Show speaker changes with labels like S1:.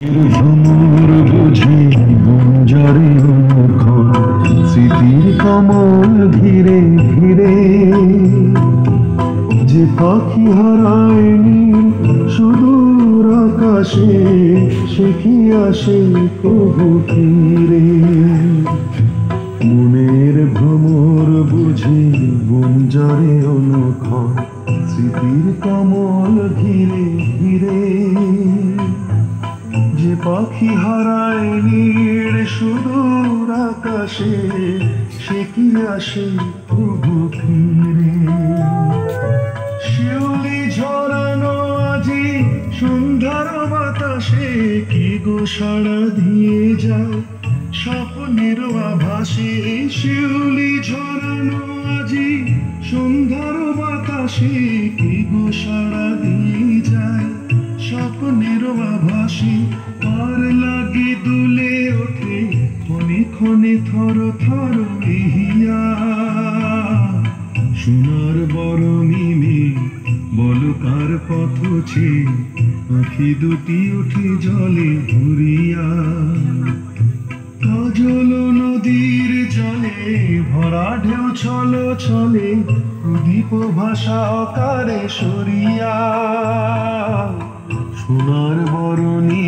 S1: ভ্রমর বুঝি গুঞ্জরে মুখর স্মৃতির কমল ঘিরে ঘিরে যে পাখি হারায়নি সুদূর আকাশে সে কি আসে কবু ফিরে। মনের ভ্রমর বুঝি গুঞ্জরে অনুক্ষণ স্মৃতির কমল ঘিরে ঘিরে যে পাখি হারায় নীড় সুদূর আকাশে সে কি আসে প্রভু ফিরে। শিউলি ঝরানো আজি সন্ধ্যার বাতাসে কি গো সাড়া দিয়ে যায় স্বপ্নের আভাসে। শিউলি ঝরানো আজি সন্ধ্যার বাতাসে কি গো সাড়া দিয়ে যায় স্বপ্নের আভাসে। আর লাগে দুলে ওঠে ক্ষণে ক্ষণে থর থর হিয়া সোনার বরণিনে বলো কার পথ ছে আঁখি দুটি উঠে জলে ভরিয়া। কাজল নদীর জলে ভরা ঢেউ ছল ছলে প্রদীপ ভাষা অকারে সরিয়া সোনার বরণী